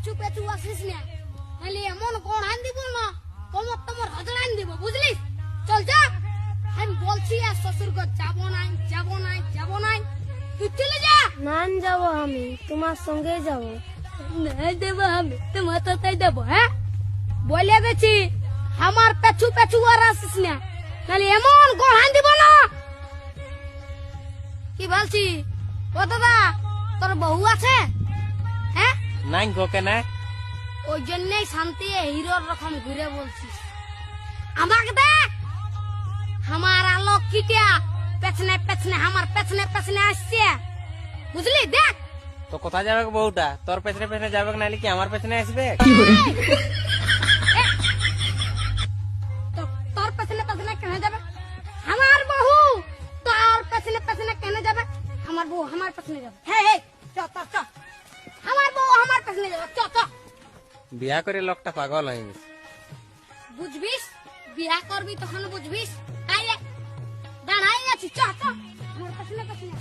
পেছু পেছু আসিস না, তাহলে এমন কোন হান দিব না তোমার তোমার হজরান দিব, বুঝলিস? চল যা, আমি বলছি আর শ্বশুর ঘর যাবো নাই যাবো নাই যাবো নাই, তুই চলে যা। নান যাবো, আমি তোমার সঙ্গে যাব। নাই দেবো আমি তোমার তাই দেবো। হ্যাঁ বলে গেছি আমার পেছু পেছু আর আসিস না, তাহলে এমন কোন হান দিব না। কি বলছি ও দাদা, তোর বউ আছে? হ্যাঁ নাই গো কেনে? ওই জন্যই শান্তি হিরোর রকম ঘুরে বলছিস। আমাকে দেখ, আমার আলোক কিটা পেছনে পেছনে আমার পেছনে পেছনে আসছে, বুঝলি? দেখ তো কোথায় যাবে গো বউটা? তোর পেছনে পেছনে যাবে নাহলে কি আমার পেছনে আসবে? তোর পেছনে পেছনে কেন যাবে? আমার বউ তোর পেছনে পেছনে কেন যাবে? আমার বউ আমার পেছনে যাবে। হ্যাঁ চ চ চ, আমার বউ আমার পেছনে যাবে, চ চ। বিয়া করে লোকটা পাগল হয়ে গেছে। বুঝবিস, বিয়া করবি তখন বুঝবিস। তাই দাঁড়াই আছি, চ চ আমার পেছনে পেছনে।